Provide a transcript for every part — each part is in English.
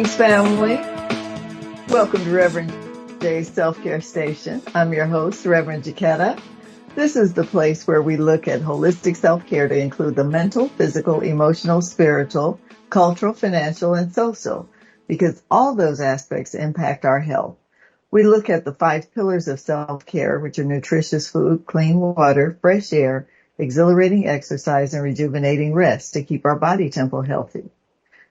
Greetings, family. Welcome to Reverend J's Self-Care Station. I'm your host, Reverend Jaquetta. This is the place where we look at holistic self-care to include the mental, physical, emotional, spiritual, cultural, financial, and social, because all those aspects impact our health. We look at the 5 pillars of self-care, which are nutritious food, clean water, fresh air, exhilarating exercise, and rejuvenating rest to keep our body tempo healthy.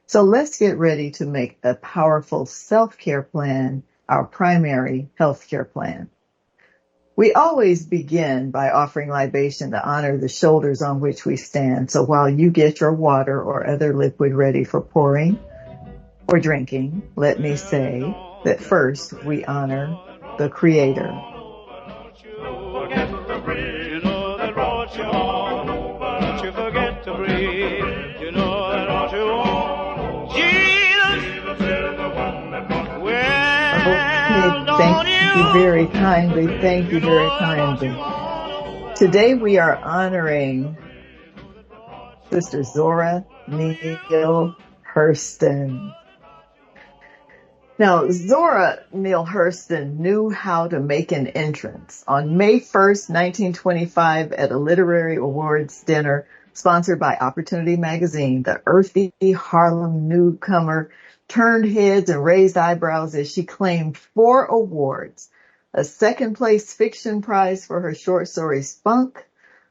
So let's get ready to make a powerful self-care plan our primary healthcare plan. We always begin by offering libation to honor the shoulders on which we stand. So while you get your water or other liquid ready for pouring or drinking, let me say that first we honor the Creator. Thank you very kindly. Thank you very kindly. Today we are honoring Sister Zora Neale Hurston. Now, Zora Neale Hurston knew how to make an entrance. On May 1st, 1925, at a literary awards dinner sponsored by Opportunity Magazine, the earthy Harlem newcomer turned heads and raised eyebrows as she claimed 4 awards: a second place fiction prize for her short story Spunk,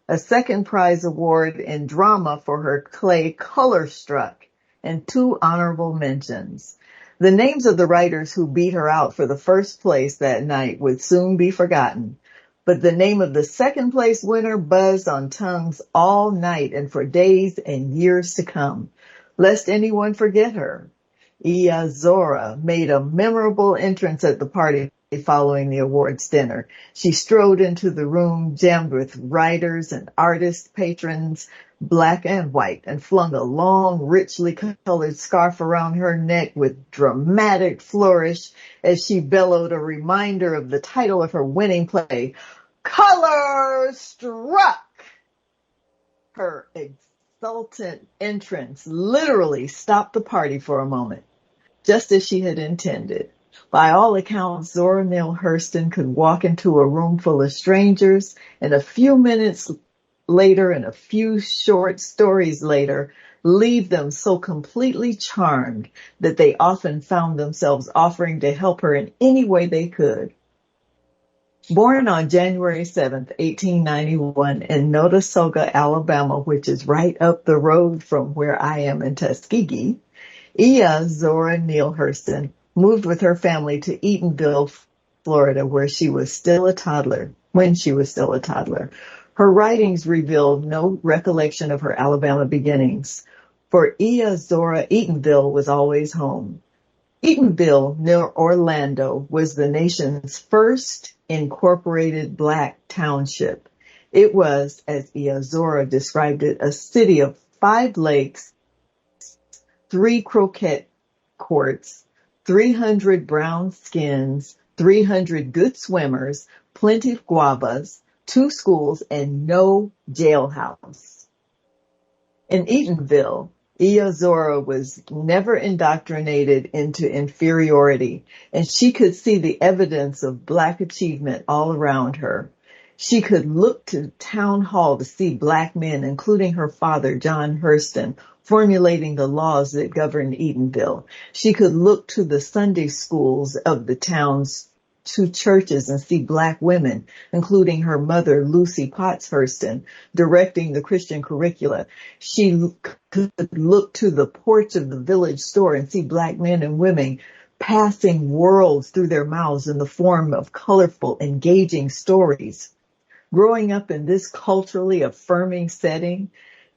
a second prize award in drama for her play Color Struck, and 2 honorable mentions. The names of the writers who beat her out for the first place that night would soon be forgotten, but the name of the second place winner buzzed on tongues all night and for days and years to come, lest anyone forget her. Zora made a memorable entrance at the party following the awards dinner. She strode into the room jammed with writers and artists, patrons, black and white, and flung a long, richly colored scarf around her neck with dramatic flourish as she bellowed a reminder of the title of her winning play, Color Struck. Her exultant entrance literally stopped the party for a moment, just as she had intended. By all accounts, Zora Neale Hurston could walk into a room full of strangers, and a few minutes later and a few short stories later, leave them so completely charmed that they often found themselves offering to help her in any way they could. Born on January 7th, 1891 in Notasulga, Alabama, which is right up the road from where I am in Tuskegee, Zora Neale Hurston moved with her family to Eatonville, Florida, when she was still a toddler. Her writings revealed no recollection of her Alabama beginnings. For Zora, Eatonville was always home. Eatonville, near Orlando, was the nation's first incorporated Black township. It was, as Zora described it, a city of 5 lakes, 3 croquet courts, 300 brown skins, 300 good swimmers, plenty of guavas, 2 schools, and no jailhouse. In Eatonville, Zora was never indoctrinated into inferiority, and she could see the evidence of Black achievement all around her. She could look to town hall to see Black men, including her father, John Hurston, formulating the laws that governed Eatonville. She could look to the Sunday schools of the town's 2 churches and see Black women, including her mother, Lucy Potts Hurston, directing the Christian curricula. She could look to the porch of the village store and see Black men and women passing worlds through their mouths in the form of colorful, engaging stories. Growing up in this culturally affirming setting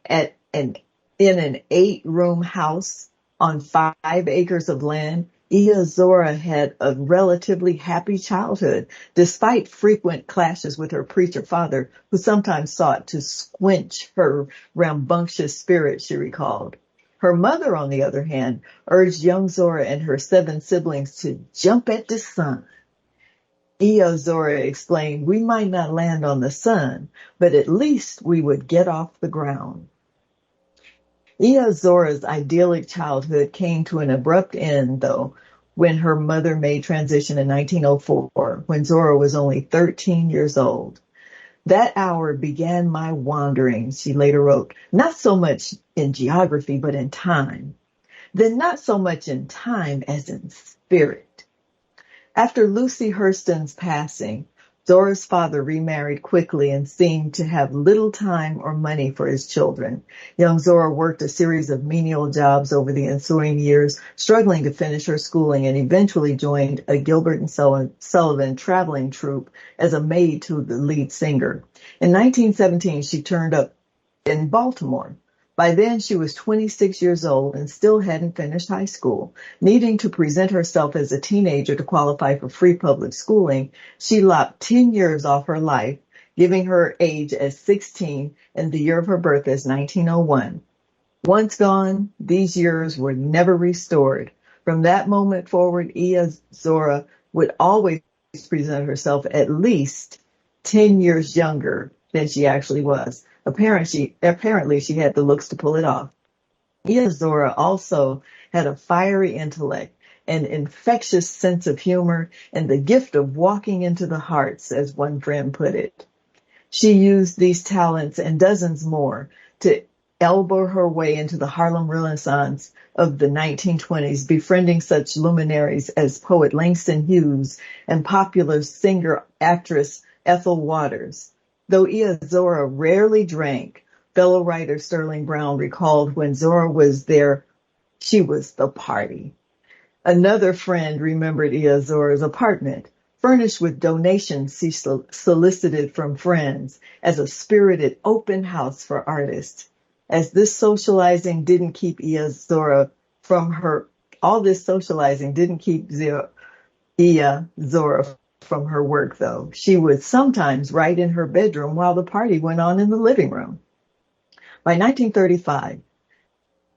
in an 8-room house on 5 acres of land, Zora had a relatively happy childhood, despite frequent clashes with her preacher father, who sometimes sought to squelch her rambunctious spirit, she recalled. Her mother, on the other hand, urged young Zora and her 7 siblings to jump at the sun. Zora explained, "We might not land on the sun, but at least we would get off the ground." Zora's idyllic childhood came to an abrupt end, though, when her mother made transition in 1904, when Zora was only 13 years old. That hour began my wanderings, she later wrote, not so much in geography, but in time. Then not so much in time as in spirit. After Lucy Hurston's passing, Zora's father remarried quickly and seemed to have little time or money for his children. Young Zora worked a series of menial jobs over the ensuing years, struggling to finish her schooling, and eventually joined a Gilbert and Sullivan traveling troupe as a maid to the lead singer. In 1917, she turned up in Baltimore. By then, she was 26 years old and still hadn't finished high school. Needing to present herself as a teenager to qualify for free public schooling, she lopped 10 years off her life, giving her age as 16 and the year of her birth as 1901. Once gone, these years were never restored. From that moment forward, Zora would always present herself at least 10 years younger than she actually was. Apparently, she had the looks to pull it off. Zora also had a fiery intellect, an infectious sense of humor, and the gift of walking into the hearts, as one friend put it. She used these talents and dozens more to elbow her way into the Harlem Renaissance of the 1920s, befriending such luminaries as poet Langston Hughes and popular singer-actress Ethel Waters. Though Zora rarely drank, fellow writer Sterling Brown recalled when Zora was there, she was the party. Another friend remembered Zora's apartment, furnished with donations she solicited from friends, as a spirited open house for artists. As this socializing didn't keep Zora from her, all this socializing didn't keep Zora from her work, though. She would sometimes write in her bedroom while the party went on in the living room. By 1935,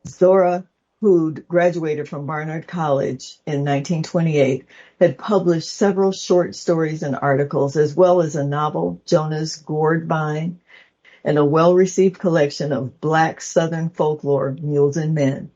Zora, who'd graduated from Barnard College in 1928, had published several short stories and articles, as well as a novel, Jonah's Gourd Vine, and a well-received collection of Black Southern folklore, Mules and Men.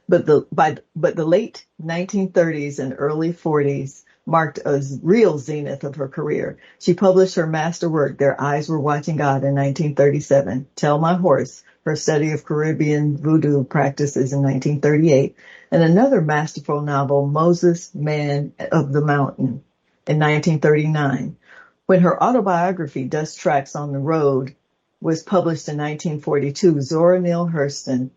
But the late 1930s and early 40s marked a real zenith of her career. She published her masterwork, Their Eyes Were Watching God, in 1937, Tell My Horse, her study of Caribbean voodoo practices, in 1938, and another masterful novel, Moses, Man of the Mountain, in 1939. When her autobiography, Dust Tracks on the Road, was published in 1942, Zora Neale Hurston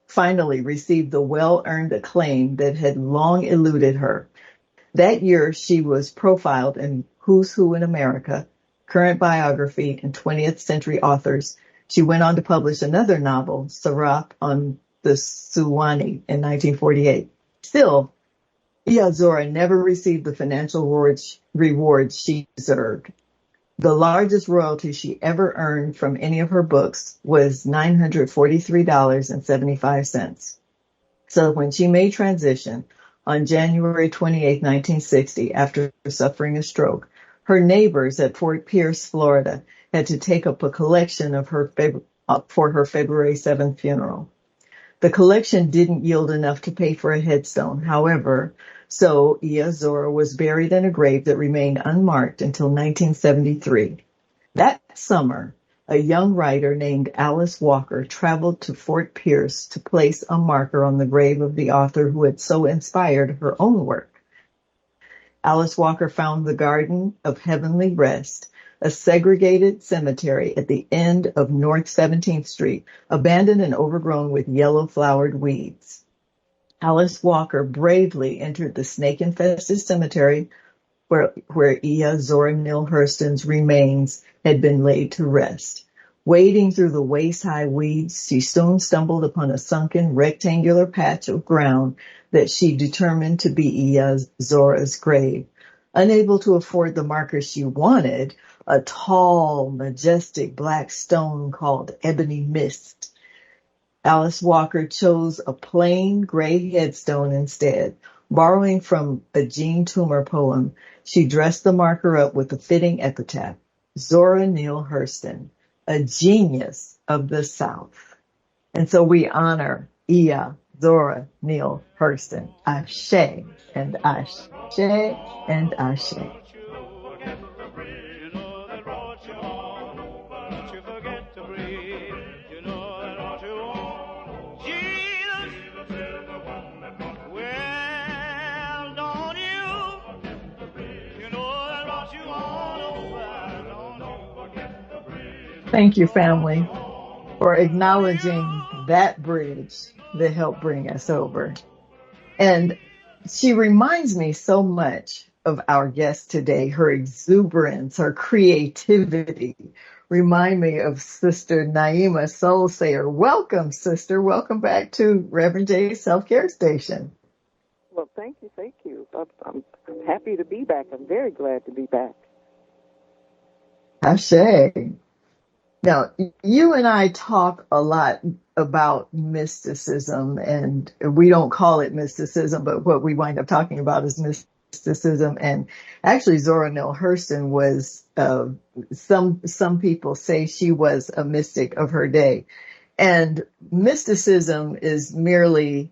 finally received the well-earned acclaim that had long eluded her. That year, she was profiled in Who's Who in America, Current Biography, and 20th Century Authors. She went on to publish another novel, Sarap on the Suwannee, in 1948. Still, Zora never received the financial rewards she deserved. The largest royalty she ever earned from any of her books was $943.75. So when she made transition on January 28, 1960, after suffering a stroke, her neighbors at Fort Pierce, Florida, had to take up a collection of her for her February 7th funeral. The collection didn't yield enough to pay for a headstone, however, so Zora was buried in a grave that remained unmarked until 1973. That summer, a young writer named Alice Walker traveled to Fort Pierce to place a marker on the grave of the author who had so inspired her own work. Alice Walker found the Garden of Heavenly Rest, a segregated cemetery at the end of North 17th Street, abandoned and overgrown with yellow-flowered weeds. Alice Walker bravely entered the snake-infested cemetery where Zora Neale Hurston's remains had been laid to rest. Wading through the waist-high weeds, she soon stumbled upon a sunken rectangular patch of ground that she determined to be Zora's grave. Unable to afford the marker she wanted, a tall, majestic black stone called Ebony Mist, Alice Walker chose a plain gray headstone instead. Borrowing from a Jean Toomer poem, she dressed the marker up with a fitting epitaph, Zora Neale Hurston, a genius of the South. And so we honor Ia, Zora Neale Hurston. Ashe and Ashe and Ashe. Thank you, family, for acknowledging that bridge that helped bring us over. And she reminds me so much of our guest today. Her exuberance, her creativity remind me of Sister Nyeemah SoulSayer. Welcome, sister. Welcome back to Reverend J's Self-Care Station. Well, thank you, thank you. I'm happy to be back. I'm very glad to be back. Ashe. Now, you and I talk a lot about mysticism, and we don't call it mysticism, but what we wind up talking about is mysticism. And actually, Zora Neale Hurston was, some people say she was a mystic of her day. And mysticism is merely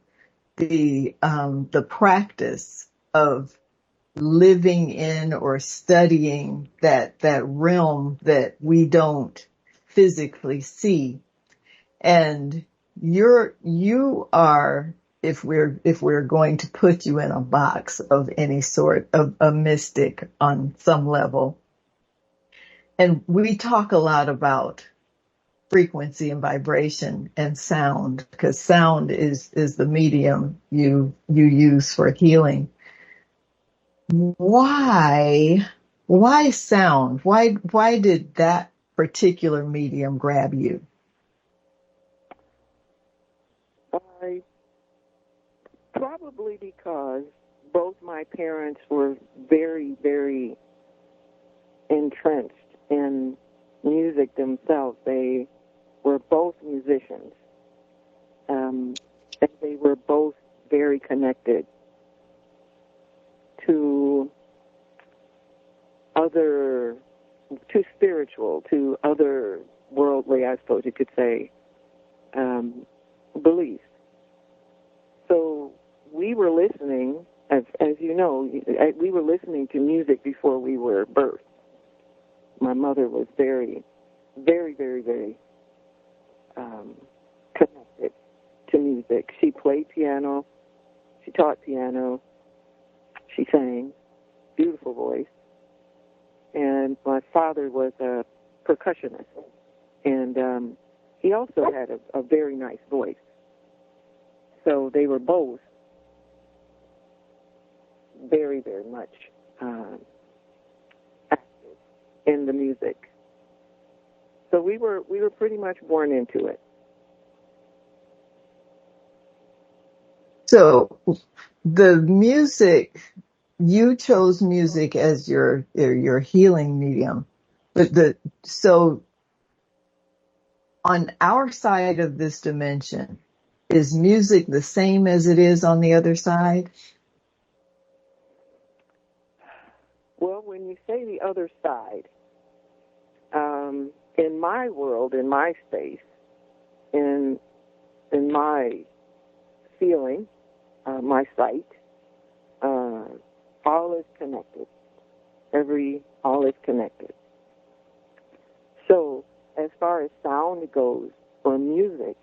the practice of living in or studying that realm that we don't physically see. And you are, if we're going to put you in a box of any sort, of a mystic on some level. And we talk a lot about frequency and vibration and sound, because sound is the medium you use for healing. Why sound? Why did that particular medium grab you? Probably because both my parents were very, very entrenched in music themselves. They were both musicians, and they were both very connected to spiritual, to other worldly, I suppose you could say, beliefs. So we were listening, as you know, we were listening to music before we were birthed. My mother was very, very, very, very connected to music. She played piano. She taught piano. She sang. Beautiful voice. And my father was a percussionist. And he also had a very nice voice. So they were both very, very much active in the music. So we were pretty much born into it. So the music, you chose music as your healing medium, but so on our side of this dimension, is music the same as it is on the other side? Well, when you say the other side, in my world, in my space, in my feeling, my sight, all is connected. All is connected. So, as far as sound goes, or music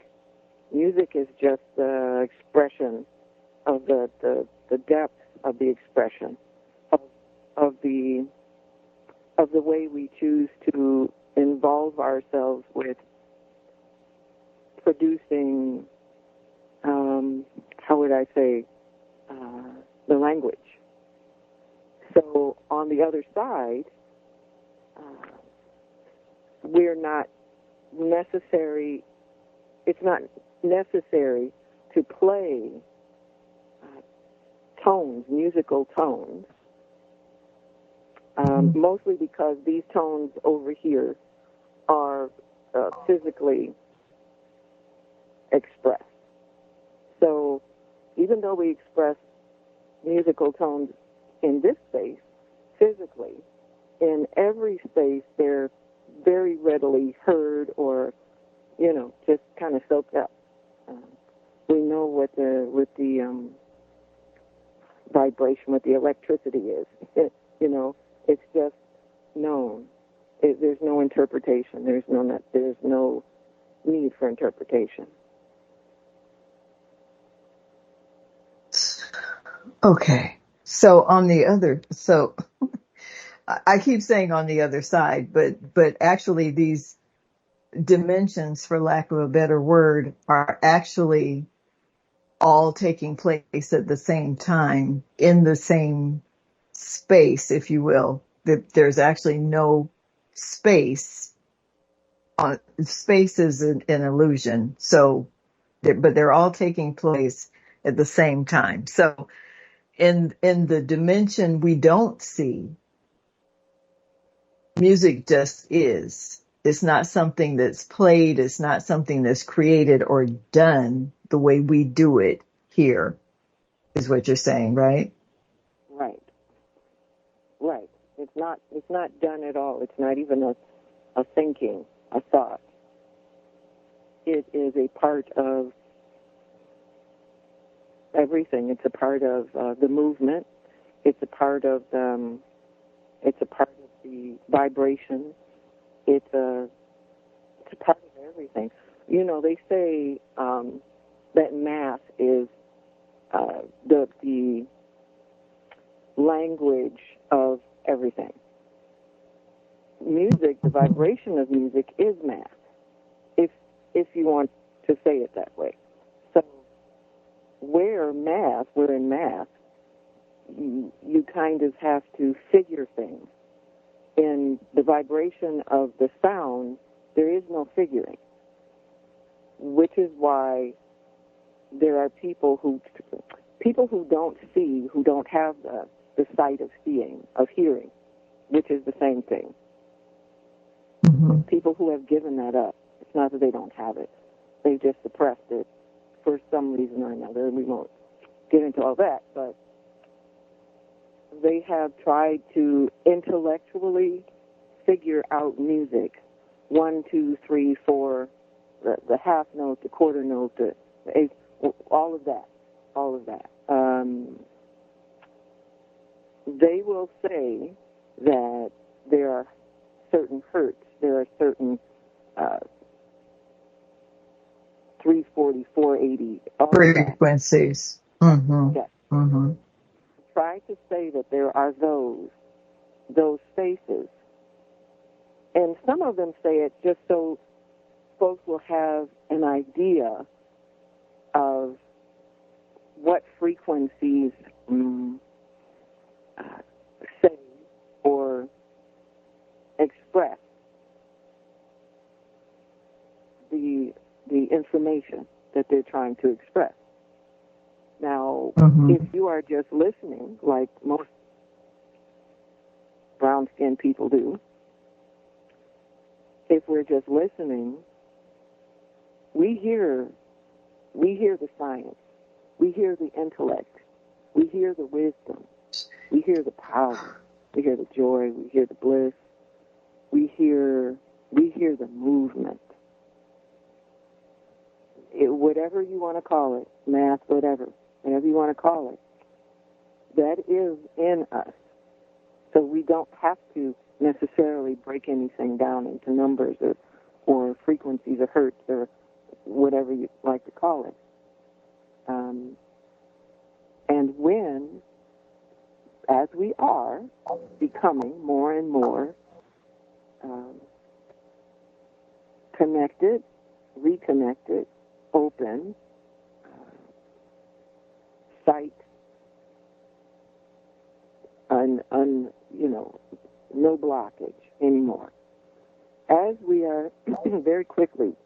is just the expression of the depth of the expression of the way we choose to involve ourselves with producing, how would I say, the language. So on the other side, it's not necessary to play tones, musical tones, mostly because these tones over here are physically expressed. So even though we express musical tones in this space, physically, in every space they're very readily heard or, just kind of soaked up. We know what the vibration, what the electricity is. It's just known. There's no interpretation. There's no need for interpretation. Okay. So I keep saying on the other side, but actually these dimensions, for lack of a better word, are actually all taking place at the same time in the same space, if you will. There's actually no space. Space is an illusion. So, but they're all taking place at the same time. So in the dimension we don't see, music just is. It's not something that's played. It's not something that's created or done the way we do it here, is what you're saying, right? Right. Right. It's not done at all. It's not even a thinking, a thought. It is a part of everything. It's a part of the movement. It's a part of the vibration. It's a part of everything. They say that math is the language of everything. Music, the vibration of music, is math. If you want to say it that way. So we're in math, you kind of have to figure things. In the vibration of the sound, there is no figuring, which is why there are people who don't see, who don't have the sight of seeing, of hearing, which is the same thing. Mm-hmm. People who have given that up. It's not that they don't have it. They've just suppressed it for some reason or another, and we won't get into all that, but they have tried to intellectually figure out music. 1, 2, 3, 4, the half note, the quarter note, the eighth, all of that. They will say that there are certain hertz, there are certain 340, 480, all frequencies. Mm-hmm. Yes. Mm-hmm. Try to say that there are those spaces. And some of them say it just so folks will have an idea of what frequencies say or express the information that they're trying to express. Now, if you are just listening, like most brown-skinned people do, if we're just listening, we hear the science, we hear the intellect, we hear the wisdom, we hear the power, we hear the joy, we hear the bliss, we hear the movement. Whatever you want to call it, math, whatever you want to call it, that is in us. So we don't have to necessarily break anything down into numbers or frequencies or hertz or whatever you like to call it. And when, as we are becoming more and more connected, reconnected, open, sight, no blockage anymore. As we are very quickly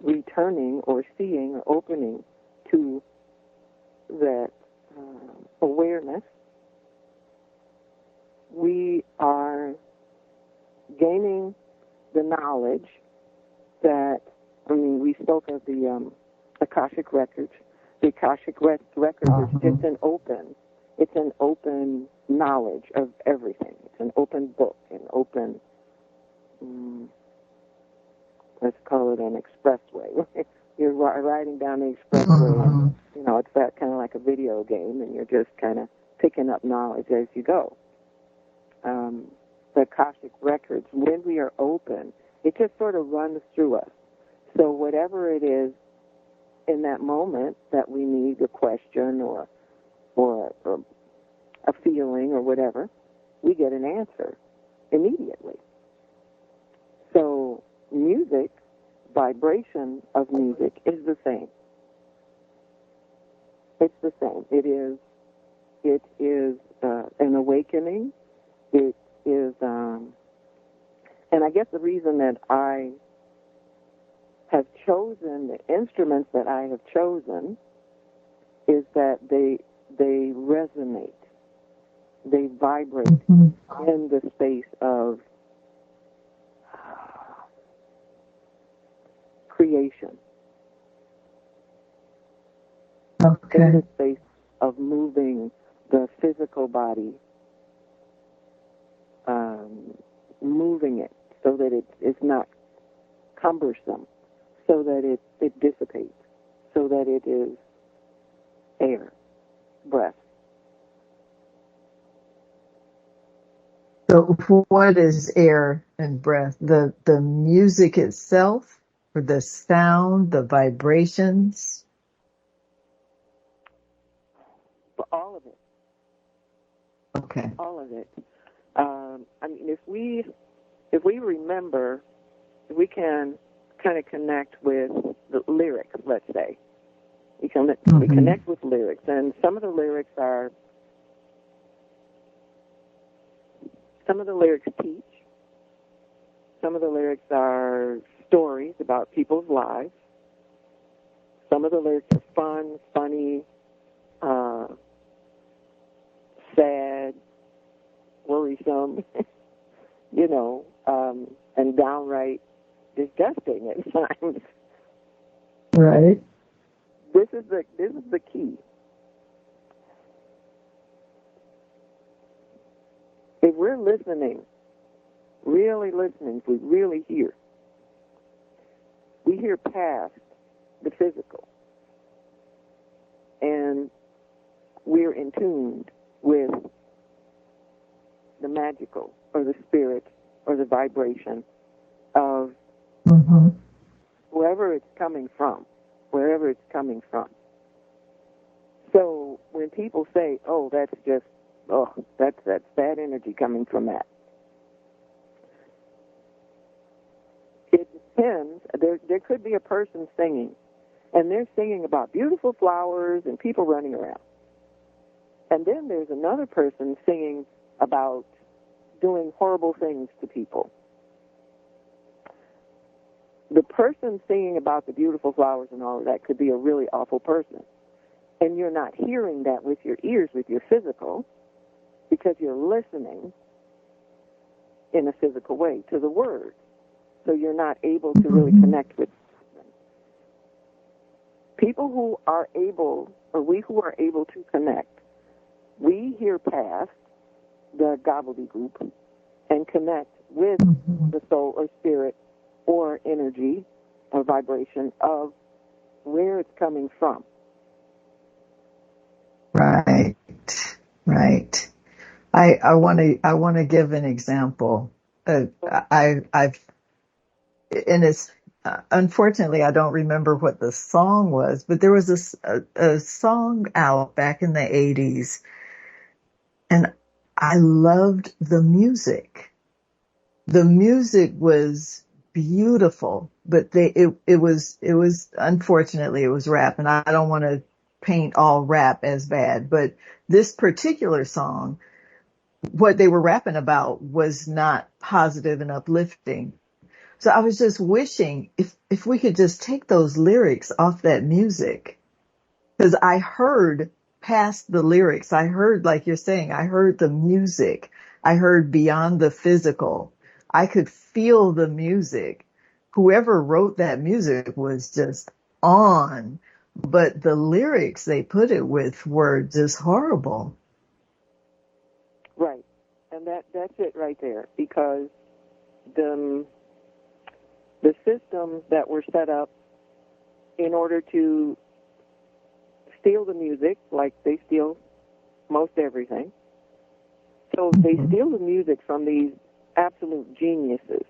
returning or seeing or opening to that awareness, we are gaining the knowledge that, we spoke of the Akashic records. The Akashic records is just an open knowledge of everything. It's an open book, an open let's call it an expressway. You're riding down the expressway, Mm-hmm. and, it's that kind of like a video game, and you're just kind of picking up knowledge as you go. The Akashic records, when we are open, it just sort of runs through us. So whatever it is in that moment that we need, a question or a feeling or whatever, we get an answer immediately. So music, vibration of music is the same. It's the same. It is an awakening. It is, and I guess the reason that I have chosen the instruments that I have chosen is that they resonate. They vibrate Mm-hmm. in the space of creation, Okay. in the space of moving the physical body, moving it so that it's not cumbersome, so that it dissipates, so that it is air, breath. So what is air and breath? The music itself, or the sound, the vibrations? All of it. Okay. All of it. I mean, if we remember, we can kind of connect with the lyrics, let's say. We connect with lyrics, and some of the lyrics teach. Some of the lyrics are stories about people's lives. Some of the lyrics are fun, funny, sad, worrisome, and downright disgusting at times. Right. This is the key. If we're listening, really listening, if we really hear, we hear past the physical, and we're in tune with the magical or the spirit or the vibration of wherever it's coming from, wherever it's coming from. So when people say, that's bad energy coming from that, it depends. There could be a person singing, and they're singing about beautiful flowers and people running around. And then there's another person singing about doing horrible things to people. The person singing about the beautiful flowers and all of that could be a really awful person. And you're not hearing that with your ears, with your physical, because you're listening in a physical way to the words. So you're not able to really connect with them. People who are able, or we who are able to connect, we hear past the gobbledygook and connect with the soul or spirit or energy or vibration of where it's coming from. Right. Right. I want to give an example. I've and it's unfortunately I don't remember what the song was, but there was a song out back in the 80s, and I loved the music. The music was beautiful, but it was unfortunately it was rap, and I don't want to paint all rap as bad, but this particular song, what they were rapping about was not positive and uplifting. So I was just wishing if we could just take those lyrics off that music, because I heard past the lyrics. I heard, like you're saying, I heard the music. I heard beyond the physical. I could feel the music. Whoever wrote that music was just on, but the lyrics they put it with were just horrible. Right. And that's it right there, because the the systems that were set up in order to steal the music, like they steal most everything. So they steal the music from these absolute geniuses.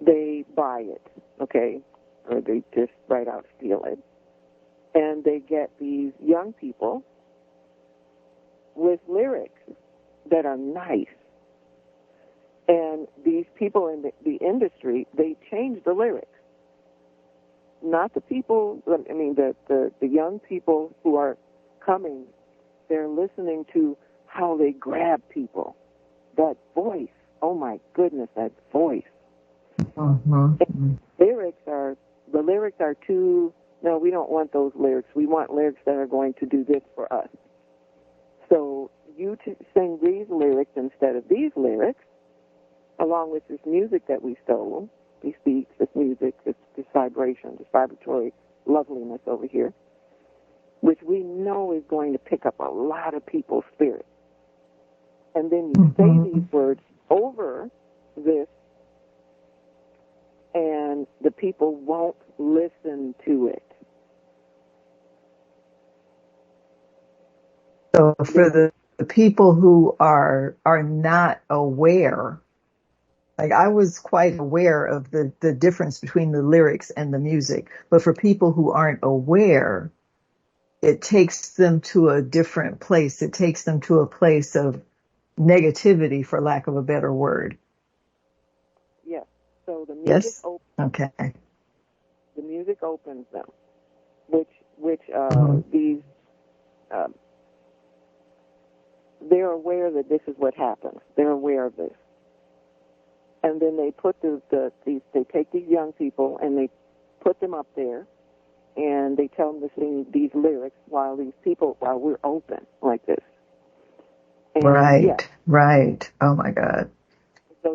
They buy it, okay, or they just right out steal it. And they get these young people with lyrics that are nice. And these people in the industry, they change the lyrics. Not the people, I mean, the young people who are coming, they're listening to how they grab people. That voice, oh my goodness, that voice. The lyrics are too, no, we don't want those lyrics. We want lyrics that are going to do this for us. So you sing these lyrics instead of these lyrics, along with this music that we stole, these beats, this music, this vibration, this vibratory loveliness over here, which we know is going to pick up a lot of people's spirit. And then you say these words over this, and the people won't listen to it. So for the people who are not aware, like I was quite aware of the difference between the lyrics and the music, but for people who aren't aware, it takes them to a different place. It takes them to a place of negativity, for lack of a better word. Yes. So the music Okay. The music opens them, which these they're aware that this is what happens. They're aware of this, and then they put they take these young people and they put them up there, and they tell them to sing these lyrics while we're open like this. And, right. Oh my God.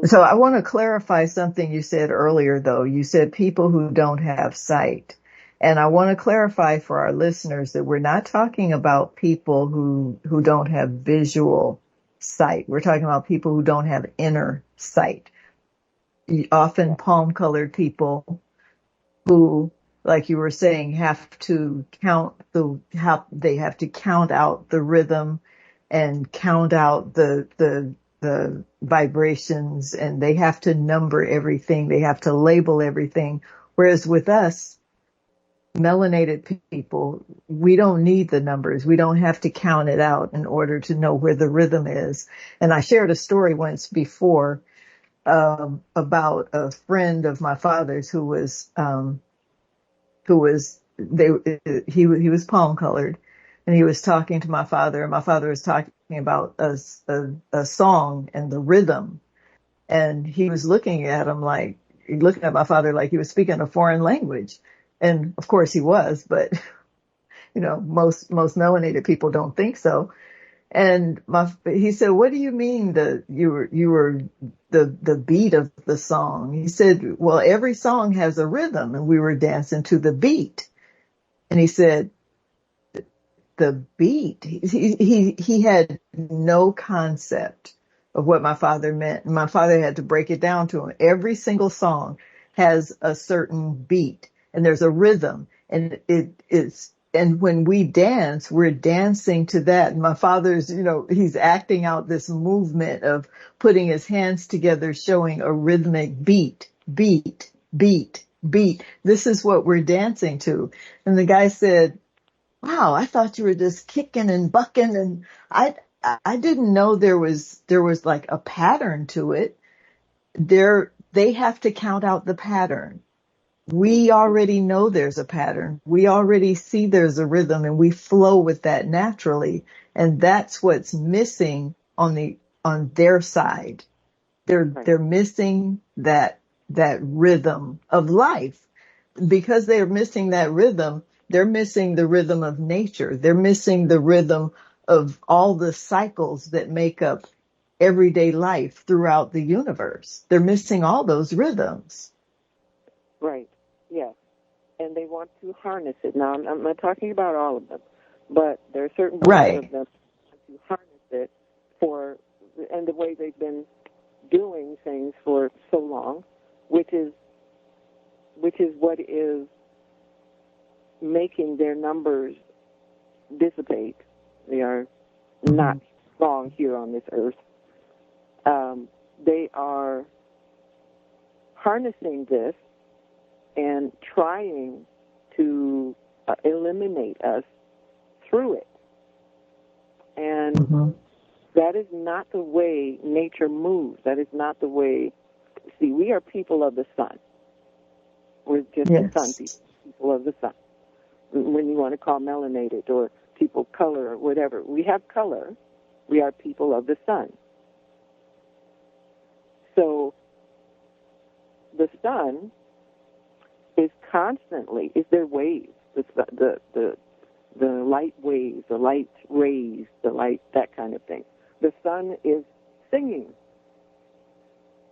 So I want to clarify something you said earlier, though. You said people who don't have sight. And I want to clarify for our listeners that we're not talking about people who don't have visual sight. We're talking about people who don't have inner sight. Often palm-colored people who, like you were saying, have to they have to count out the rhythm and count out the vibrations, and they have to number everything. They have to label everything. Whereas with us, melanated people, we don't need the numbers. We don't have to count it out in order to know where the rhythm is. And I shared a story once before about a friend of my father's he was palm colored, and he was talking to my father, and my father was talking about a song and the rhythm, and he was looking at my father like he was speaking a foreign language, and of course he was, but most melanated people don't think so. And he said, "What do you mean you were the beat of the song?" He said, "Well, every song has a rhythm, and we were dancing to the beat." And he said, "The beat." He had no concept of what my father meant. And my father had to break it down to him. Every single song has a certain beat, and there's a rhythm, and and when we dance, we're dancing to that. And my father's, he's acting out this movement of putting his hands together, showing a rhythmic beat, beat, beat, beat. This is what we're dancing to. And the guy said, "Wow, I thought you were just kicking and bucking, and I didn't know there was like a pattern to it. They have to count out the pattern. We already know there's a pattern. We already see there's a rhythm, and we flow with that naturally. And that's what's missing on their side. They're missing that rhythm of life. Because they're missing that rhythm, they're missing the rhythm of nature. They're missing the rhythm of all the cycles that make up everyday life throughout the universe. They're missing all those rhythms." Right. Yes. And they want to harness it. Now, I'm not talking about all of them, but there are certain ones of them to harness it and the way they've been doing things for so long, which is which is what is making their numbers dissipate. They are not strong here on this earth. They are harnessing this and trying to eliminate us through it. And that is not the way nature moves. That is not the way. See, we are people of the sun. We're just the sun people of the sun. When you want to call melanated or people color or whatever, we have color. We are people of the sun. So the sun is constantly, is their waves, the light waves, the light rays, the light, that kind of thing. The sun is singing.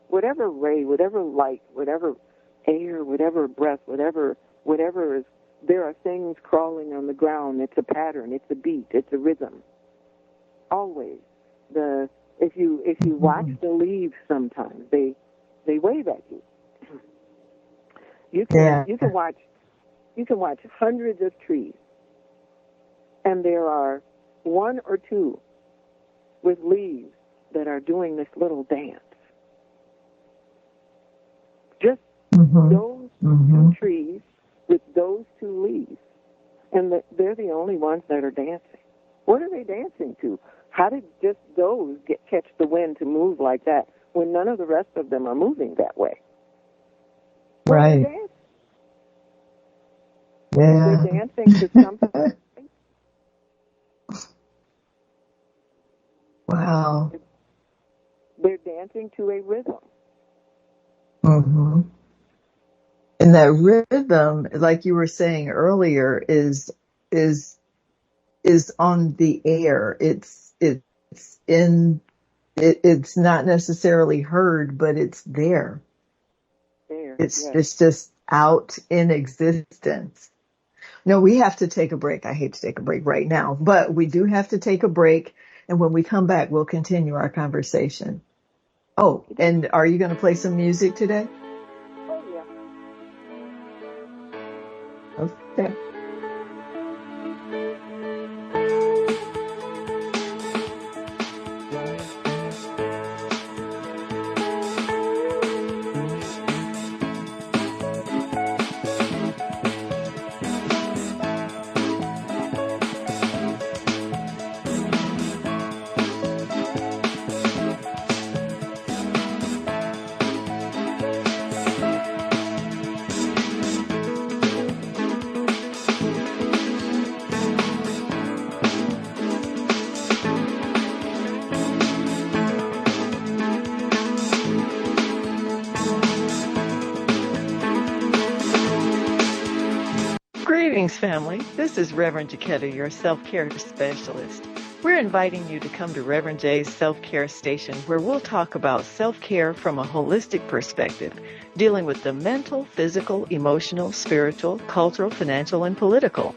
Whatever ray, whatever light, whatever air, whatever breath, whatever is, there are things crawling on the ground. It's a pattern. It's a beat. It's a rhythm. Always. If you watch the leaves, sometimes they wave at you. You can watch hundreds of trees, and there are one or two with leaves that are doing this little dance. Just those two trees with those two leaves, and they're the only ones that are dancing. What are they dancing to? How did just those catch the wind to move like that when none of the rest of them are moving that way? Well, right. They're dancing to something. Wow. They're dancing to a rhythm. And that rhythm, like you were saying earlier, is on the air. It's not necessarily heard, but it's there. It's just out in existence. No, we have to take a break. I hate to take a break right now, but we do have to take a break. And when we come back, we'll continue our conversation. Oh, and are you going to play some music today? Oh, yeah. Okay. Greetings, family. This is Reverend Jaquetta, your self-care specialist. We're inviting you to come to Reverend J's Self-Care Station, where we'll talk about self-care from a holistic perspective, dealing with the mental, physical, emotional, spiritual, cultural, financial, and political.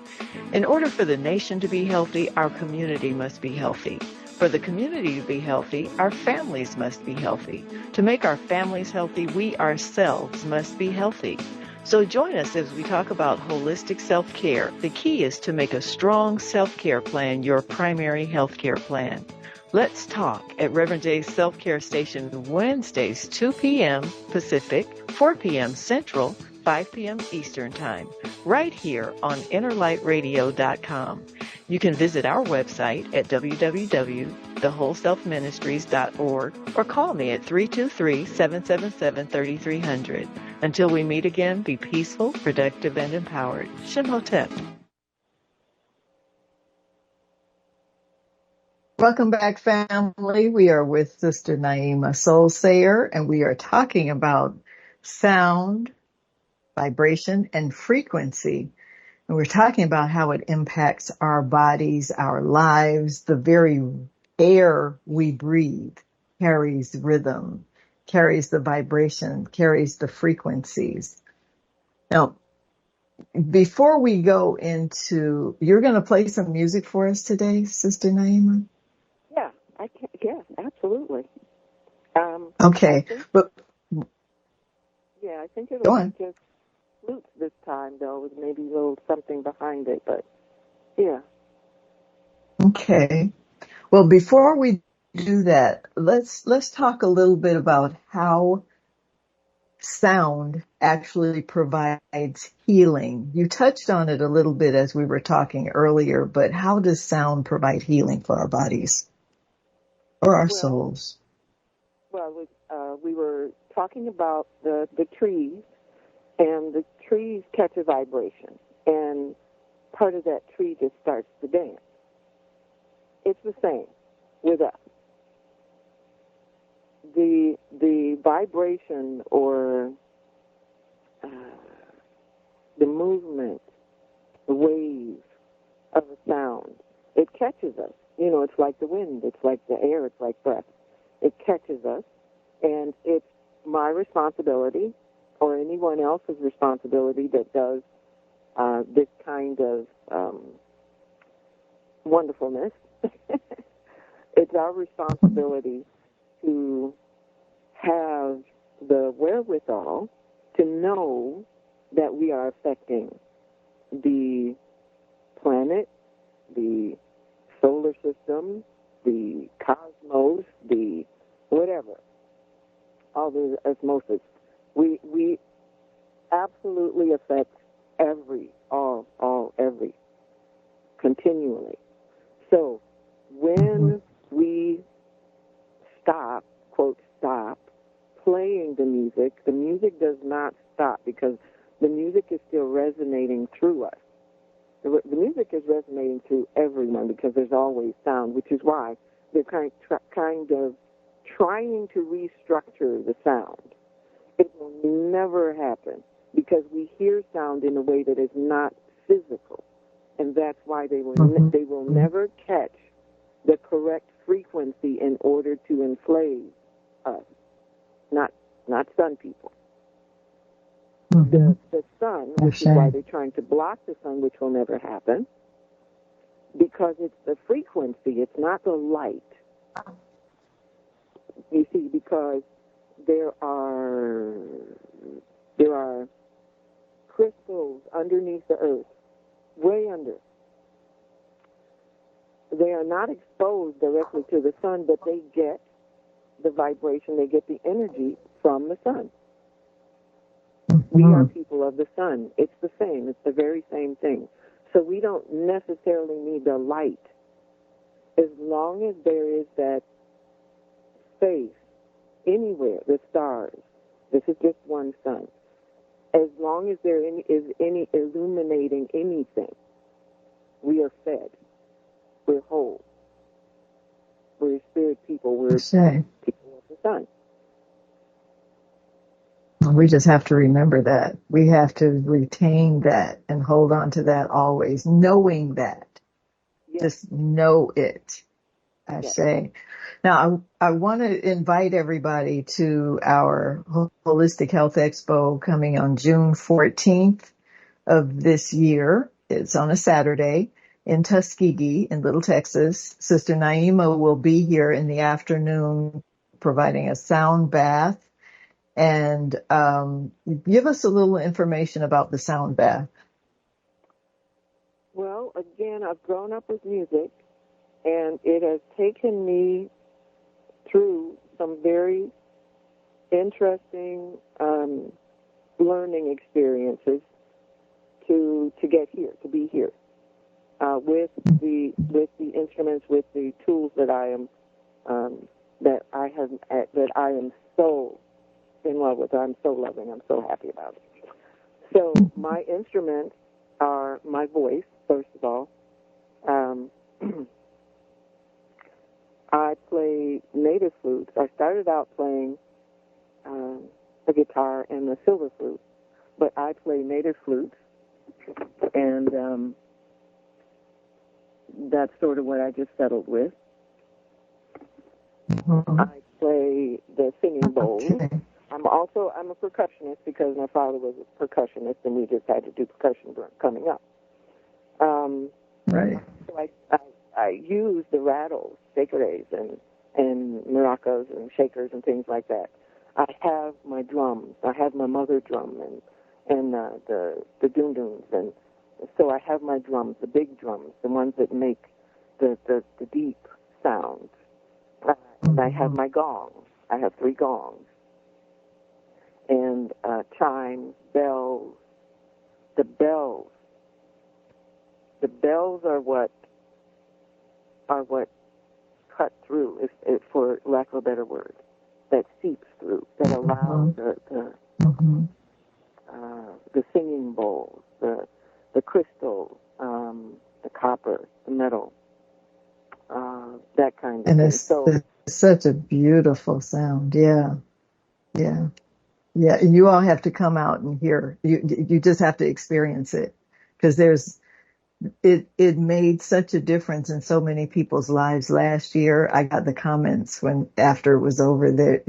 In order for the nation to be healthy, our community must be healthy. For the community to be healthy, our families must be healthy. To make our families healthy, we ourselves must be healthy. So join us as we talk about holistic self-care. The key is to make a strong self-care plan your primary healthcare plan. Let's talk at Reverend J's Self-Care Station Wednesdays, 2 p.m. Pacific, 4 p.m. Central, 5 p.m. Eastern Time, right here on InnerLightRadio.com. You can visit our website at www.thewholeselfministries.org or call me at 323-777-3300. Until we meet again, be peaceful, productive, and empowered. Shimhotep. Welcome back, family. We are with Sister Nyeemah SoulSayer, and we are talking about sound, vibration, and frequency. And we're talking about how it impacts our bodies, our lives. The very air we breathe carries rhythm, carries the vibration, carries the frequencies. Now, before we go into, you're going to play some music for us today, Sister Nyeemah? Yeah, I can. Yes, absolutely. Okay, but yeah, I think it'll be just flutes this time, though, with maybe a little something behind it. But, yeah. Okay. Well, before we do that, let's talk a little bit about how sound actually provides healing. You touched on it a little bit as we were talking earlier, but how does sound provide healing for our bodies or our souls? Well, we were talking about the trees, and the trees catch a vibration, and part of that tree just starts to dance. It's the same with us. The vibration or the movement, the wave of a sound, it catches us. You know, it's like the wind, it's like the air, it's like breath. It catches us, and it's my responsibility or anyone else's responsibility that does this kind of wonderfulness. It's our responsibility to have the wherewithal to know that we are affecting the planet, the solar system, the cosmos, the whatever, all the osmosis. We absolutely affect every, continually. So when we stop, quote, stop, playing the music does not stop because the music is still resonating through us. The music is resonating through everyone because there's always sound, which is why they're kind of trying to restructure the sound. It will never happen because we hear sound in a way that is not physical, and that's why they will never catch the correct frequency in order to enslave us, not sun people. The sun, which is why they're trying to block the sun, which will never happen, because it's the frequency, it's not the light. You see, because there are crystals underneath the earth, way under. They are not exposed directly to the sun, but they get the vibration, they get the energy from the sun. We are people of the sun. It's the same. It's the very same thing. So we don't necessarily need the light. As long as there is that space anywhere, the stars, this is just one sun. As long as there is any illuminating anything, we are fed. We're whole. We're spirit people. We're people of the sun. We just have to remember that. We have to retain that and hold on to that always, knowing that. Yes. Just know it, I say. Now, I want to invite everybody to our Holistic Health Expo coming on June 14th of this year. It's on a Saturday in Tuskegee in Little Texas. Sister Nyeemah will be here in the afternoon providing a sound bath. And give us a little information about the sound bath. Well, again, I've grown up with music, and it has taken me through some very interesting learning experiences to get here, to be here, with the instruments, with the tools that I am so in love with. I'm so loving. I'm so happy about it. So my instruments are my voice, first of all. I play native flutes. I started out playing the guitar and the silver flute, but I play native flutes, and that's sort of what I just settled with. I play the singing bowls. Okay. I'm a percussionist because my father was a percussionist, and we just had to do percussion coming up. Right. So I use the rattles, shakeres, and maracas and shakers and things like that. I have my drums. I have my mother drum, and the doon-doons. And so I have my drums, the big drums, the ones that make the deep sound. And I have my gongs. I have 3 gongs. And chimes, bells. The bells. The bells are what cut through, if for lack of a better word, that seeps through, that allows the singing bowls, the crystal, the copper, the metal, that kind of And thing. it's such a beautiful sound. Yeah. Yeah. Yeah. And you all have to come out and hear. You just have to experience it, because it made such a difference in so many people's lives last year. I got the comments after it was over that,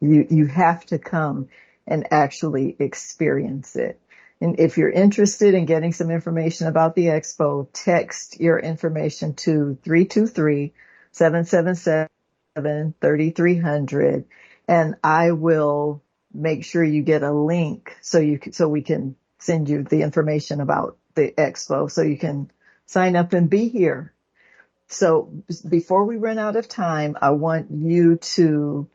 you have to come and actually experience it. And if you're interested in getting some information about the expo, text your information to 323-777-3300, and I will make sure you get a link so we can send you the information about the expo so you can sign up and be here. So before we run out of time, I want you to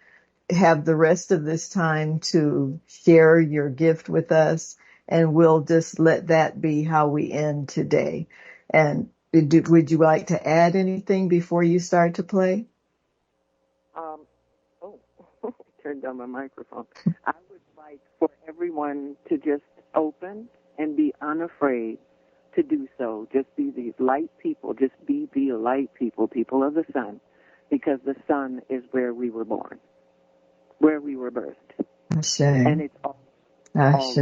have the rest of this time to share your gift with us, and we'll just let that be how we end today. And would you like to add anything before you start to play? Turned down my microphone. I would like for everyone to just open and be unafraid to do so. Just be these light people. Just be the light people, people of the sun, because the sun is where we were born, where we were birthed. Ashe. And it's all. Ashe.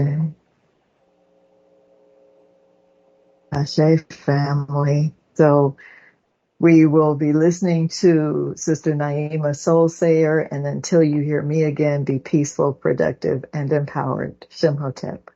Ashe, family. So we will be listening to Sister Nyeemah SoulSayer, and until you hear me again, be peaceful, productive, and empowered. Shem Hotep.